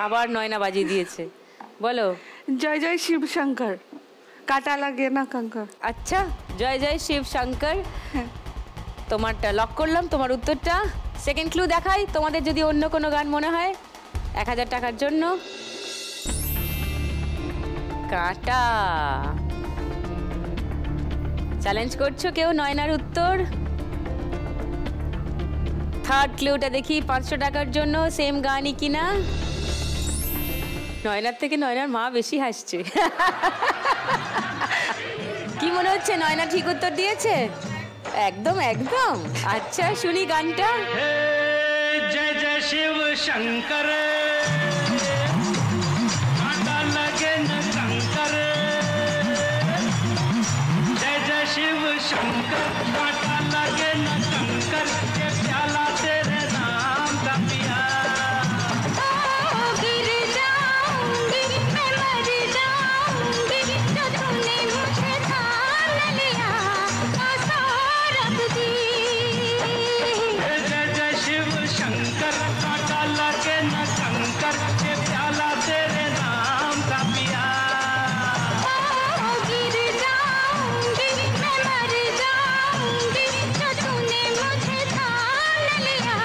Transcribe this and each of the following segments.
আবার নয়না বাজিয়ে দিয়েছে, বলো। জয় জয় শিব শঙ্কর, কাটা লাগে না কঙ্কর। আচ্ছা, জয় জয় শিব শঙ্কর। তোমারটা লক করলাম, তোমার উত্তরটা। সেকেন্ড ক্লু দেখাই, তোমাদের যদি অন্য কোনো গান মনে হয় 1000 টাকার জন্য। কাটা। চ্যালেঞ্জ করছো কেউ নয়নার উত্তর? থার্ড ক্লুটা দেখি 500 টাকার জন্য, সেম গানই কিনা। নয়নার থেকে নয়নার মা বেশি হাসছে। কি মনে হচ্ছে নয়না ঠিক উত্তর দিয়েছে? একদম একদম। আচ্ছা শুনি গানটা। জয় জয় শিব শঙ্কর, কাঁটা লাগে না कंकर। जय जय शिव शंकर, कांटा लगे न कंकर। ये प्याला तेरे नाम का पिया। गिर जाऊंगी मैं, मर जाऊंगी जो तूने मुझे थाम लिया। रख दी। जय जय शिव शंकर, कांटा लगे न कंकर। ये प्याला तेरे नाम का पिया। गिर जाऊंगी मैं, मर जाऊंगी जो तूने मुझे थाम लिया।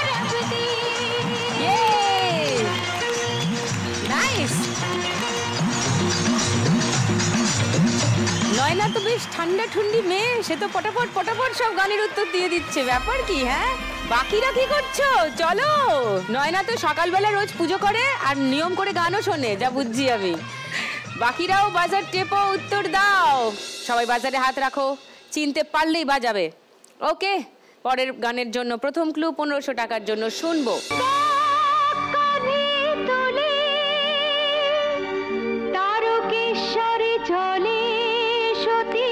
रख दी। নাইস। নয়না তো বেশ ঠান্ডা ঠুন্ডি মেয়ে, সে তো পটাপট পটাপট সব গানের উত্তর দিয়ে দিচ্ছে। ব্যাপার কি? হ্যাঁ, বাকিরা কি করছো? চলো। নয়না তো সকালবেলা রোজ পুজো করে আর নিয়ম করে গানও শোনে, যা বুঝছি আমি। বাকিরাও বাজার টেপো, উত্তর দাও। সবাই বাজারে হাত রাখো, চিনতে পারলেই বাজাবে। ওকে, পরের গানের জন্য প্রথম ক্লু 1500 টাকার জন্য শুনবো। কাঁধে তোলে তারকেশ্বরে চলে সতী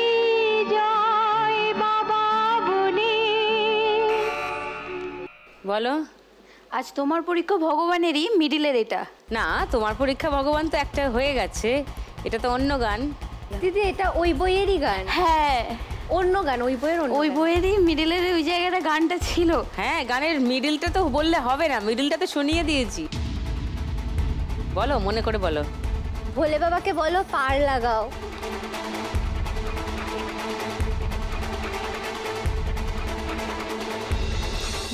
জয় বাবা বলে। বলো। আজ তোমার পরীক্ষা ভগবানেরই মিডিলের এটা। না, তোমার পরীক্ষা ভগবান তো একটা হয়ে গেছে, এটা তো অন্য গান। দিদি এটা ওই বইয়েরই গান। হ্যাঁ, অন্য গান, ওই বইয়ের অন্য ওই গান। বইয়েরই মিডিলের ওই জায়গাটা গানটা ছিল। হ্যাঁ, গানের মিডিলটা তো বললে হবে না, মিডিলটা তো শুনিয়ে দিয়েছি। বলো, মনে করে বলো। ভোলে বাবাকে বলো পার লাগাও।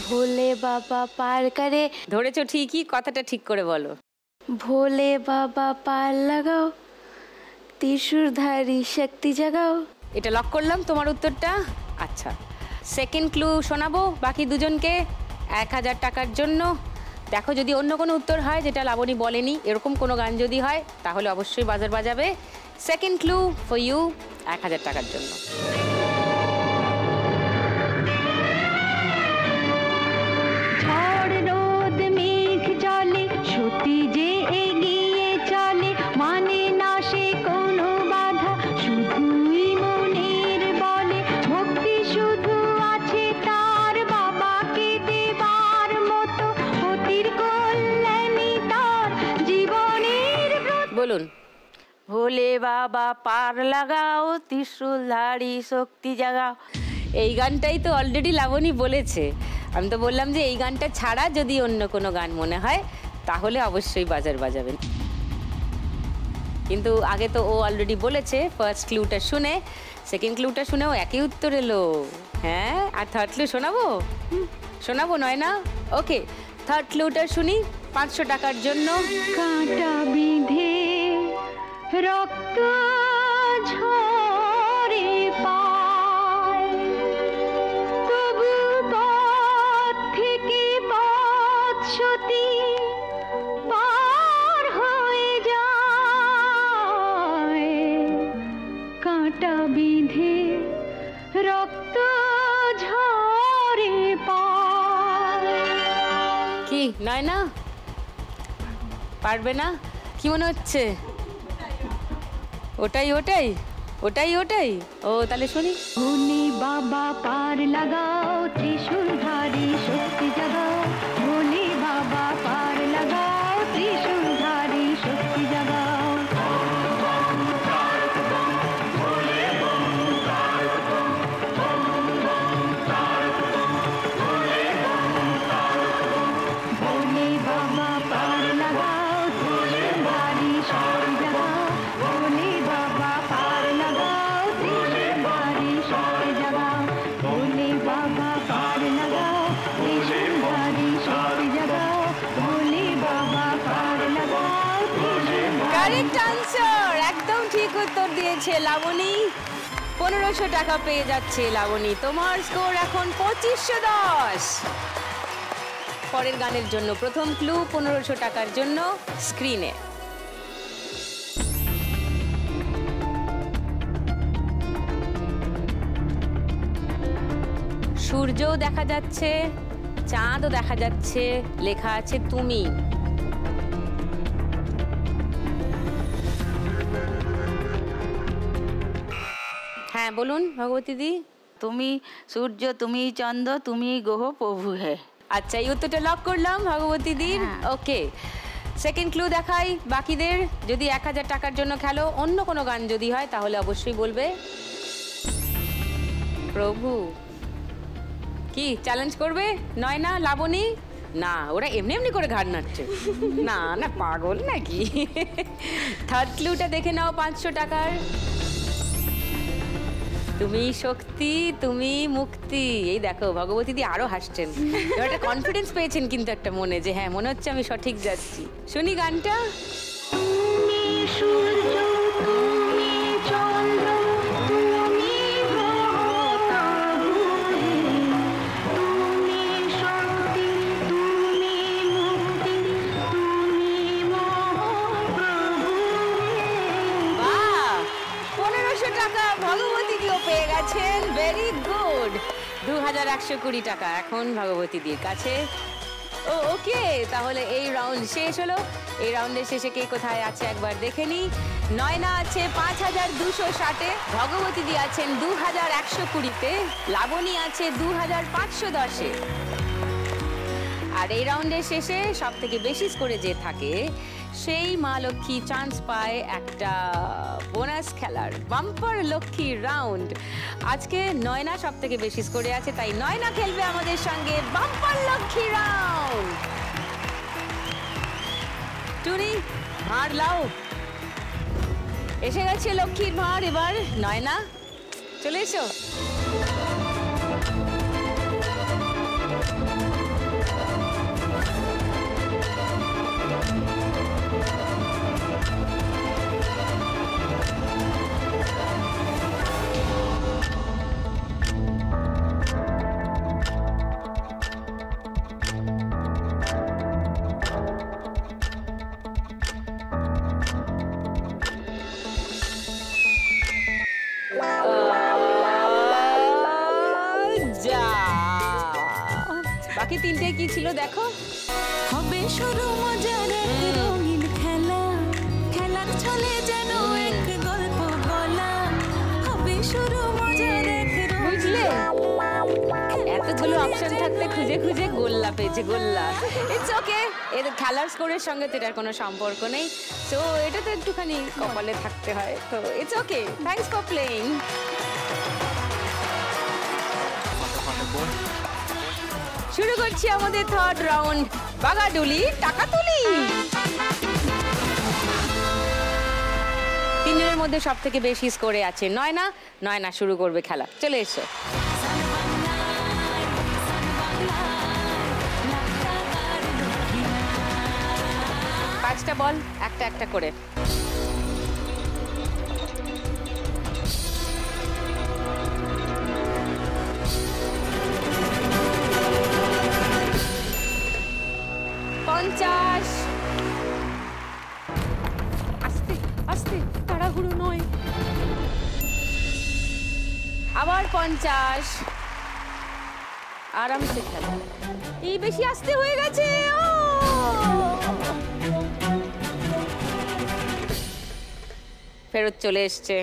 ভোলে বাবা পার করে। ধরেছো ঠিকই, কথাটা ঠিক করে বলো। ভোলে বাবা পার লাগাও, ত্রিশূলধারী শক্তি জাগাও। এটা লক করলাম, তোমার উত্তরটা। আচ্ছা, সেকেন্ড ক্লু শোনাবো বাকি দুজনকে 1000 টাকার জন্য। দেখো যদি অন্য কোনো উত্তর হয় যেটা লাবণী বলেনি, এরকম কোনো গান যদি হয় তাহলে অবশ্যই বাজার বাজাবে। সেকেন্ড ক্লু ফর ইউ, 1000 টাকার জন্য। ঝড় রোদ মেঘ চলে, সতী যে এগিয়ে চলে। মানে না সে কোনো বাধা, শুধুই মনের বলে। ভক্তি শুধু আছে তার, বাবাকে দেবার মতো। অতির কল্যাণী তার জীবনের ব্রত। বলুন। ভোলে বাবা পার লাগাও, ত্রিশূলধারী শক্তি জাগাও। এই গানটাই তো অলরেডি লাবণী বলেছে। আমি তো বললাম যে এই গানটা ছাড়া যদি অন্য কোনো গান মনে হয় তাহলে অবশ্যই বাজার বাজাবেন। কিন্তু আগে তো ও অলরেডি বলেছে। ফার্স্ট ক্লুটা শুনে, সেকেন্ড ক্লুটা শুনেও একই উত্তর এলো। হ্যাঁ, আর থার্ড ক্লু শোনাবো? শোনাবো নয়না? ওকে, থার্ড ক্লুটা শুনি 500 টাকার জন্য। কাঁটা বিঁধে রক্ত ঝরে পায়, তবু পথ থেকে পথ সতী পার হয়ে যায়। কাঁটা বিঁধে রক্ত ঝরে পায়। কি নয়না, পারবে না? কি মনে হচ্ছে? ওটাই ওটাই ওটাই ওটাই। ও তাহলে শুনি। ভোলে বাবা পার লাগাও, ত্রিশূলধারী শক্তি জাগাও। ভোলে বাবা পার লাগাও, ত্রিশূলধারী শক্তি জাগাও। ভোলে বাবা কারেক্ট আনসার, একদম ঠিক উত্তর দিয়েছে লাবণী। 1500 টাকা পেয়ে যাচ্ছে লাবণী। তোমার স্কোর এখন 2510। পরের গানের জন্য প্রথম ক্লু 1500 টাকার জন্য স্ক্রিনে। সূর্যও দেখা যাচ্ছে, চাঁদও দেখা যাচ্ছে, লেখা আছে তুমি। হ্যাঁ বলুন ভগবতী দি। তুমি সূর্য, তুমি চন্দ্র, তুমি গ্রহ প্রভু হে। আচ্ছা, এই উত্তরটা লক করলাম ভগবতী দির। ওকে, সেকেন্ড ক্লু দেখাই বাকিদের। যদি 1000 টাকার জন্য খেলো, অন্য কোনো গান যদি হয় তাহলে অবশ্যই বলবে প্রভু। কি চ্যালেঞ্জ করবে নয়না, লাবণী? না, ওরা এমনি এমনি করে ঘাড় নাড়ছে। না না, পাগল নাকি? থার্ড ক্লুটা দেখে নাও 500 টাকার। তুমি শক্তি, তুমি মুক্তি। এই দেখো ভগবতী দি আরো হাসছেন, একটা কনফিডেন্স পেয়েছেন কিন্তু একটা মনে, যে হ্যাঁ মনে হচ্ছে আমি সঠিক যাচ্ছি। শুনি গানটা। পেয়ে গেছেন, ভেরি গুড। 2120 টাকা এখন ভগবতী দির কাছে। ওকে, তাহলে এই রাউন্ড শেষ হলো। এই রাউন্ডের শেষে কে কোথায় আছে একবার দেখে নি। নয়না আছে 5260-এ, ভগবতী দি আছেন 2120-তে, লাবণী আছে 2510-এ। আর এই রাউন্ডের শেষে সব থেকে বেশি স্কোরে যে থাকে সেই মা লক্ষ্মী চান্স পায় একটা বোনাস খেলার, বাম্পার লক্ষ্মী রাউন্ড। আজকে নয়না সব থেকে বেশি স্কোরে আছে, তাই নয়না খেলবে আমাদের সঙ্গে বাম্পার লক্ষ্মী রাউন্ড। টুনি, ভাঁড় লাও। এসে গেছে লক্ষ্মীর ভাঁড়। এবার নয়না চলে এসো। বাকি তিনটে কি ছিল দেখো। হবে শুরু মজার এক রঙিন খেলা, খেলার ছলে যেন এক গল্প বলা। হবে শুরু মজার এক বুঝলে, এতগুলো অপশন থাকতে খুঁজে খুঁজে গোল্লা পেয়েছে, গোল্লা। ইটস ওকে, এর খেলার স্কোরের সঙ্গে তো এটার কোনো সম্পর্ক নেই। সো এটা তো একটুখানি কপালে থাকতে হয়। তো it's okay, thanks for playing. শুরু করছি আমাদের থার্ড রাউন্ড, বাগাডুলি টাকা তুলি। তিনজনের মধ্যে সব থেকে বেশি স্কোরে আছে নয়না। নয়না শুরু করবে খেলা, চলে এসো। 5টা বল, একটা একটা করে। আস্তে আস্তে, তাড়াহুড়ো নয়। আবার 50। আরামসে খেলা। এই বেশি আস্তে হয়ে গেছে। ফেরত চলে এসছে।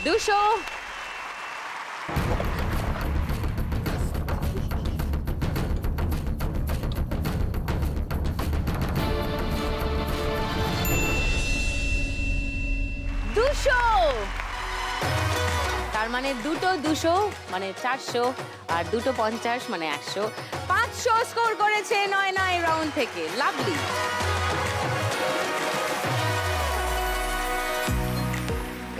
দুশো। তার মানে দুটো 200 মানে 400, আর দুটো 50 মানে 100। 500 স্কোর করেছে নয়না এই রাউন্ড থেকে। লাভলি।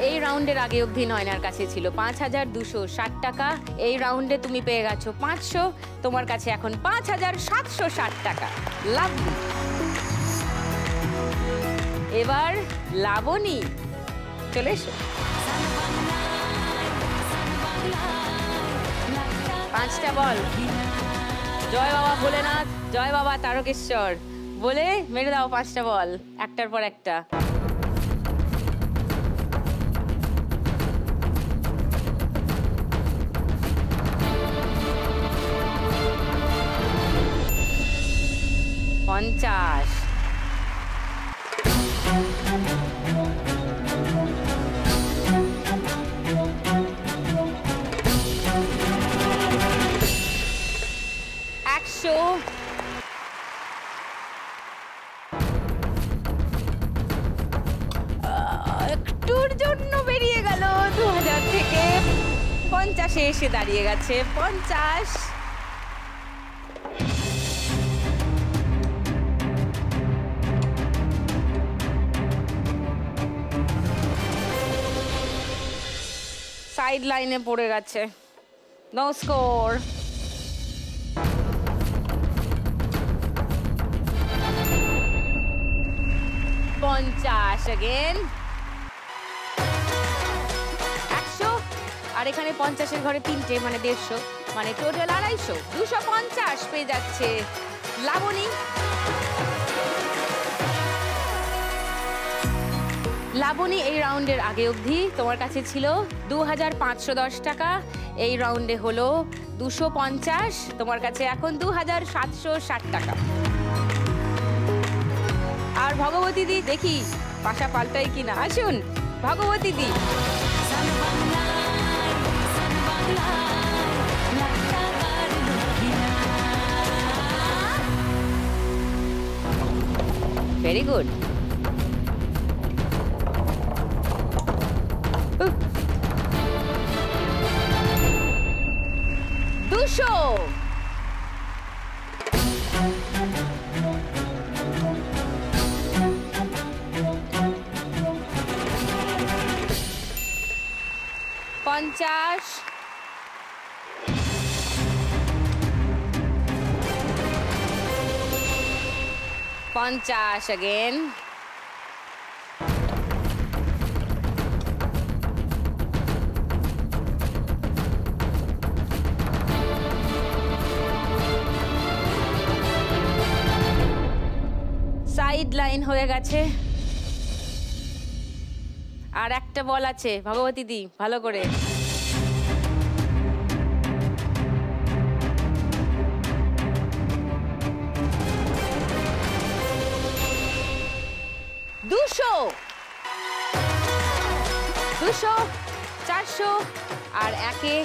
এই রাউন্ডের আগে অবধি নয়নার কাছে ছিল 5,260 টাকা। এই রাউন্ডে তুমি পেয়ে গেছো 500, তোমার কাছে এখন 5,760 টাকা। লাভলি। এবার লাবণী, চলে এসো। 5টা বল। জয় বাবা ভোলেনাথ, জয় বাবা তারকেশ্বর বলে মেরে দাও 5টা বল, একটার পর একটা। পঞ্চাশ। একটুর জন্য বেরিয়ে গেল 2000 থেকে 50-এ এসে দাঁড়িয়ে গেছে 50। সাইড লাইনে পড়ে গেছে, নো স্কোর। পঞ্চাশ अगेन 100। আর এখানে 50-এর ঘরে 3টে মানে 150, মানে টোটাল 250। 250 পেয়ে যাচ্ছে লাবণী। লাবণী এই রাউন্ডের আগে অবধি তোমার কাছে ছিল 2,510 টাকা। এই রাউন্ডে হলো 250, তোমার কাছে এখন 2,760 টাকা। আর ভগবতী দি দেখি পাশা পাল্টাই কিনা। আসুন ভগবতী দি। Very good. 200। পঞ্চাশ। 50 अगेन। 'সাইড লাইন হয়ে গেছে। আর একটা বল আছে ভগবতী দি, ভালো করে। দুশো, 400 আর একে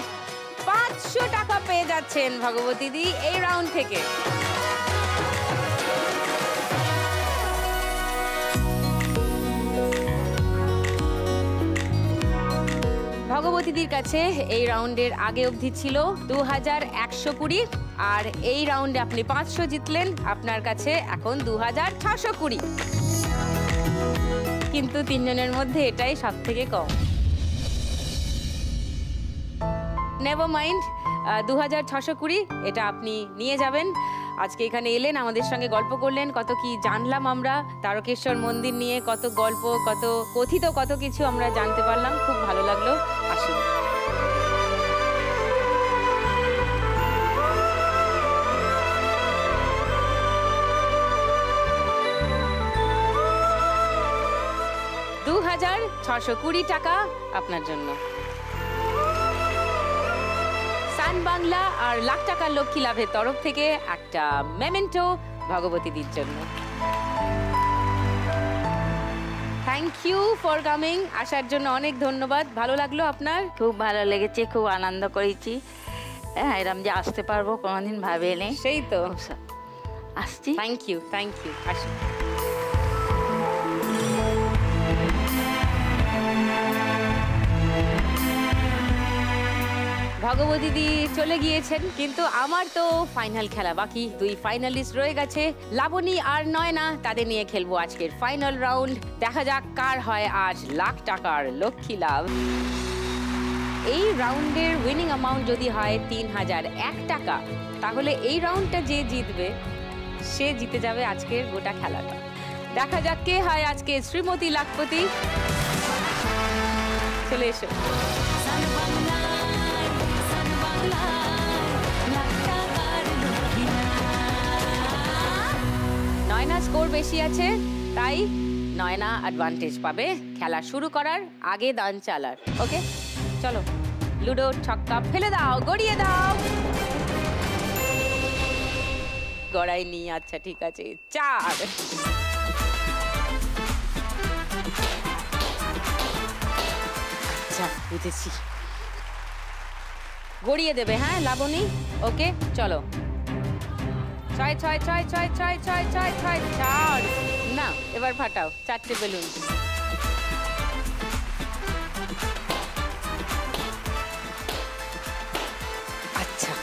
500 টাকা পেয়ে যাচ্ছেন ভগবতী দি এই রাউন্ড থেকে। ভগবতীদির কাছে এই রাউন্ডের আগে অবধি ছিল 2,120, আর এই রাউন্ডে আপনি 500 জিতলেন, আপনার কাছে এখন 2,620। কিন্তু তিনজনের মধ্যে এটাই সব থেকে কম। নেভার মাইন্ড, 2,620 এটা আপনি নিয়ে যাবেন। আজকে এখানে এলেন, আমাদের সঙ্গে গল্প করলেন, কত কি জানলাম আমরা তারকেশ্বর মন্দির নিয়ে, কত গল্প, কত কথিত, কত কিছু আমরা জানতে পারলাম। খুব ভালো লাগলো। আসুন। $2,620 টাকা আপনার জন্য। সান বাংলা আর লাখ টাকার লক্ষ্মী লাভের তরফ থেকে একটা মেমেন্টো ভগবতীদির জন্য। Thank you for coming. আসার জন্য অনেক ধন্যবাদ। ভালো লাগলো আপনার? খুব ভালো লেগেছে, খুব আনন্দ করেছি। হ্যাঁ, এরকম যে আসতে পারবো কোনোদিন ভাবিনি। সেই তো আসছি। Thank you, thank you. আসুন। ভগবতী দি চলে গিয়েছেন, কিন্তু আমার তো ফাইনাল খেলা বাকি। দুই ফাইনালিস্ট রয়ে গেছে, লাবণী আর নয়না। তাদের নিয়ে খেলবো আজকের ফাইনাল রাউন্ড। দেখা যাক কার হয় আজ লাখ টাকার লক্ষ্মী লাভ। এই রাউন্ডের উইনিং অ্যামাউন্ট যদি হয় 3001 টাকা, তাহলে এই রাউন্ডটা যে জিতবে সে জিতে যাবে আজকের গোটা খেলাটা। দেখা যাক কে হয় আজকে শ্রীমতী লাখপতি। চলে এসো। নয়না স্কোর বেশি আছে, তাই নয়না অ্যাডভান্টেজ পাবে খেলা শুরু করার আগে, দান চালার। ওকে চলো, লুডো ছক্কা ফেলে দাও, গড়িয়ে দাও। গড়াইনি, আচ্ছা ঠিক আছে, 4। আচ্ছা বুঝেছি, গড়িয়ে দেবে। হ্যাঁ লাবণী, ওকে চলো। 6 6 6 6 6 6 6 6 4। না, এবার ফাটাও 4টে বেলুন। আচ্ছা,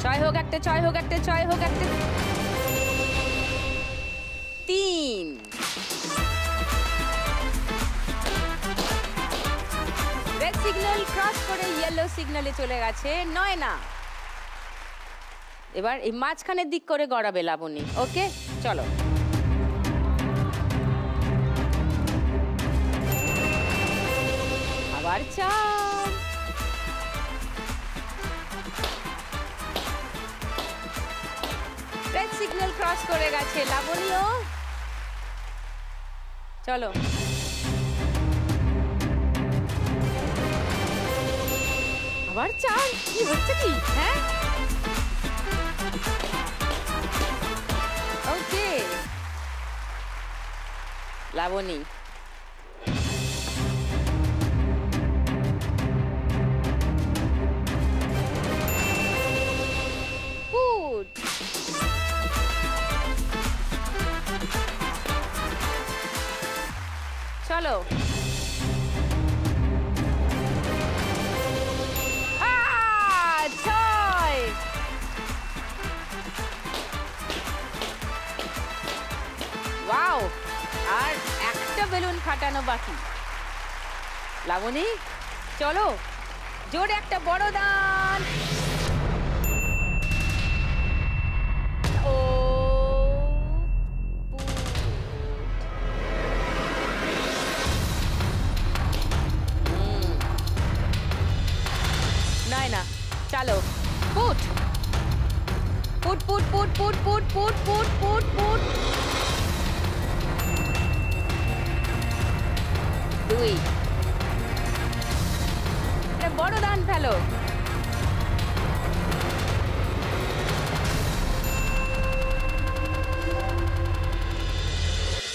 ছয় হোক একটা, 6 হোক একটা, 6 হোক একটা। 3। রেড সিগন্যাল ক্রস করে ইয়েলো সিগন্যালে চলে গেছে নয়না। এবার এই মাঝখানের দিক করে গড়াবে লাবণী। ওকে চলো। আবার 4। রেড সিগন্যাল ক্রস করে গেছে লাবণীও। চলো, আবার 4। কি হচ্ছে কি? হ্যাঁ ওকে লাবণী। গুড। চলো, ওয়াও, আর একটা বেলুন ফাটানো বাকি। লাবণী চলো, জোরে একটা বড় দান। ও নয়না চলো, put put put put put put put put put put. 2। বড় দান ফেলো।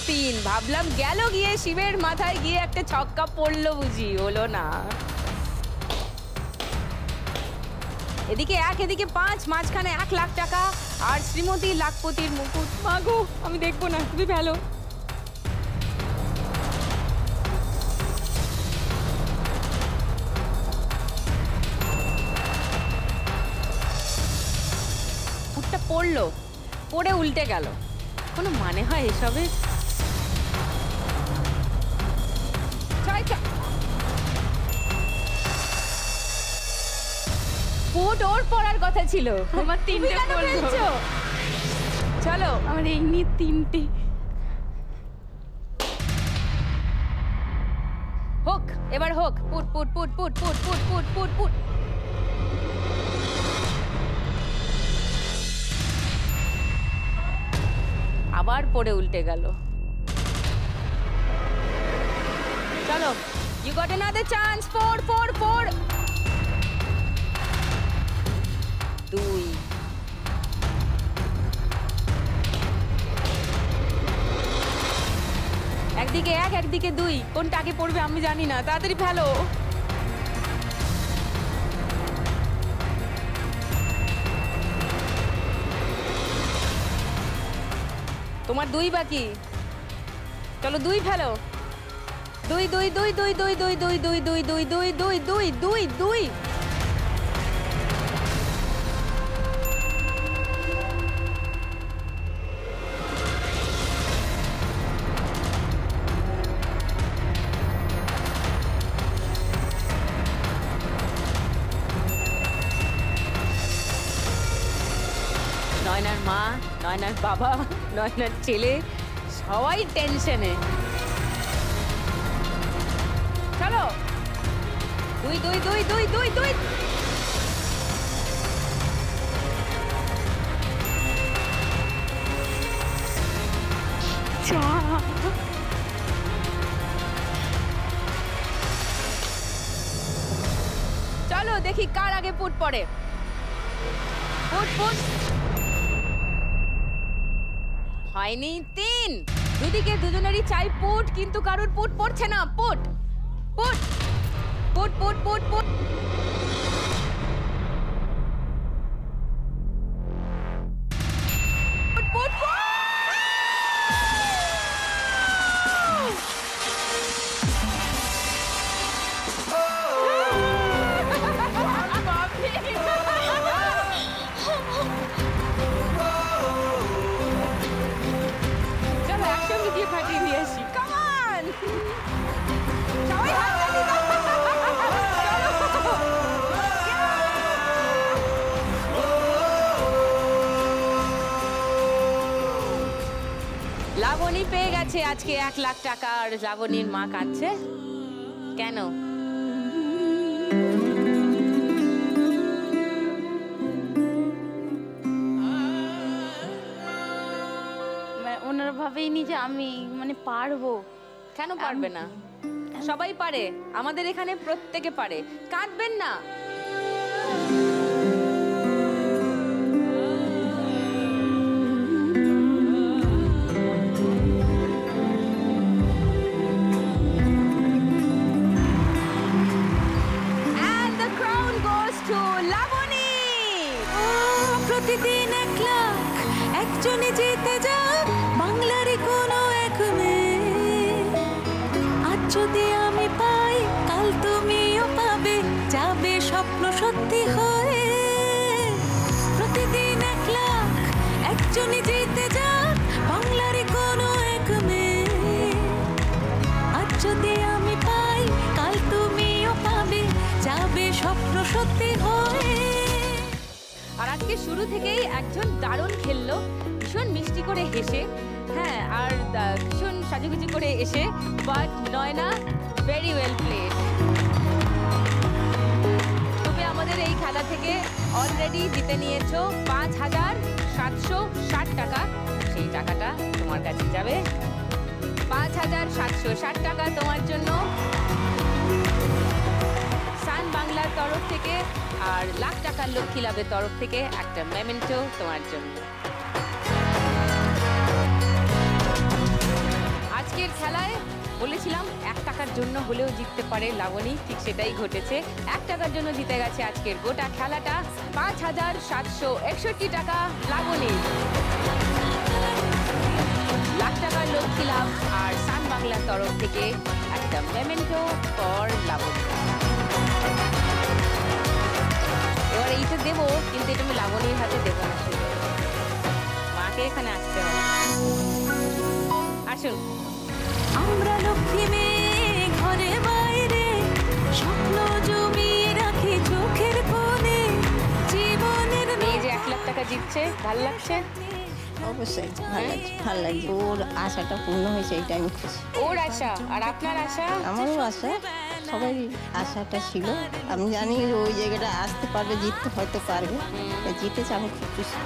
3। ভাবলাম গেল গিয়ে, শিবের মাথায় গিয়ে একটা ছক্কা পড়লো, বুঝি হলো না। এদিকে 1, এদিকে 5, মাঝখানে 1 লাখ টাকা আর শ্রীমতী লাখপতির মুকুট। মাগো আমি দেখবো না, তুমি ফেলো। মুকুটটা পড়লো, পড়ে উল্টে গেল। কোনো মানে হয় এসবের? পুট ওর পড়ার কথা ছিল, আমার 3টে পড়লো। চলো, আমার এই নিয়ে 3টে। হোক, এবার হোক। Put put put put put put put put put. আবার পড়ে উল্টে গেল। চলো, you got another chance. 4 4 4। 2। একদিকে 1, একদিকে 2, কোনটা আগে পড়বে আমি জানি না। তাড়াতাড়ি ফেলো। তোমার 2 বাকি। চলো 2 ফেলো। 2। দুই দুই দুই দুই দুই দুই দুই দুই দুই দুই দুই দুই দুই দুই দুই। নয়নার মা, নয়নার বাবা, নয়নার ছেলে সবাই টেনশনে। চলো দুই দুই দুই দুই দুই দুই। চলো দেখি কার আগে পুট পড়ে। পুট পুট হয়নি। 3। দুদিকে দুজনেরই চাই পুট, কিন্তু কারোর পুট পড়ছে না। Put put put put put put. Put put. চলো একসঙ্গে দিয়ে ফাটিয়ে দিয়ে আসি। কাম অন সবাই হাততালি দাও। লাবণী পেয়ে গেছে আজকে 1 লাখ টাকা। আর লাবণীর মা কাঁদছে কেন? ওনারা ভাবেইনি যে আমি পারবো। কেন পারবে না? সবাই পারে, আমাদের এখানে প্রত্যেকে পারে। কাঁদবেন না। And the crown goes to Laboni. প্রতিদিন 1 লাখ একজনই জিতে যাক, বাংলারই কোনো এক মেয়ে। আজ যদি আমি পাই, কাল তুমিও পাবে, যাবে স্বপ্ন সত্যি হয়ে। প্রতিদিন 1 লাখ একজনই জিতে যাক, বাংলারই কোনো এক মেয়ে। আজ যদি আমি পাই, কাল তুমিও পাবে, যাবে স্বপ্ন সত্যি হয়ে। আর আজকে শুরু থেকেই একজন দারুণ খেললো, ভীষণ মিষ্টি করে হেসে, হ্যাঁ, আর ভীষণ সাজুগুজু করে এসে। But Nayana, very well played. তবে আমাদের এই খেলা থেকে অলরেডি জিতে নিয়েছো 5,760 টাকা। সেই টাকাটা তোমার কাছে যাবে। 5,760 টাকা তোমার জন্য সান বাংলার তরফ থেকে, আর 1 লাখ টাকার লক্ষ্মী লাভের তরফ থেকে একটা মেমেন্টো তোমার জন্য। আজকের খেলায় বলেছিলাম 1 টাকার জন্য হলেও জিততে পারে লাবণী, ঠিক সেটাই ঘটেছে। 1 টাকার জন্য জিতে গেছে আজকের গোটা খেলাটা। 5,761 টাকা লাবণী। 1 লাখ টাকার লক্ষ্মী লাভ আর সান বাংলার তরফ থেকে একটা মেমেন্টো ফর লাবণী। এবার এইটা দেবো, কিন্তু এটা আমি লাবণীর হাতে দেবো না, মাকে এখানে আসতে হবে। আসুন। আমরা লক্ষ্মী মেয়ে ঘরে বাইরে, স্বপ্ন জমিয়ে রাখি চোখের কোণে, জীবনের মেয়ে যে 1 লাখ টাকা জিতছে, ভালো লাগছে? অবশ্যই ভালো লাগছে। ওর আশাটা পূর্ণ হয়েছে, এইটাই আমি খুশি। ওর আশা আর আপনার আশা? আমারও আশা, সবাই আশাটা ছিল। আমি জানি ওই জায়গাটা আসতে পারবে, জিততে হয়তো পারবে, জিতেছে, আমি খুব খুশি।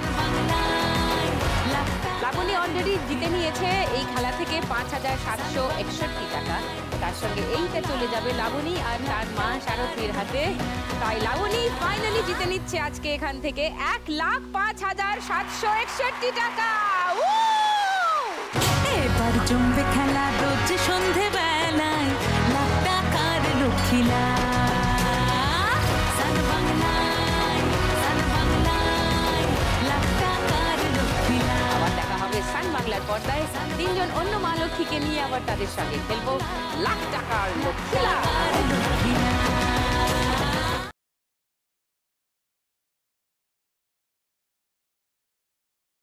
লাবণী অলরেডি জিতে নিয়েছে এই খেলা থেকে 5,761 টাকা। তার সঙ্গে এইটা চলে যাবে লাবণী আর তার মা শারদীর হাতে। তাই লাবণী ফাইনালি জিতে নিচ্ছে আজকে এখান থেকে 1,05,761 টাকা। এবার জমবে খেলা রোজ সন্ধে বেলায়, 1 লাখ টাকার লক্ষ্মী লাভ। সান বাংলায়, সান বাংলায়, 1 লাখ টাকার লক্ষ্মী লাভ। আবার দেখা হবে সান বাংলার পর্দায়। তিনজন অন্য মা লক্ষ্মীকে নিয়ে আবার তাদের সঙ্গে খেলবো লাখ টাকার লক্ষ্মী লাভ।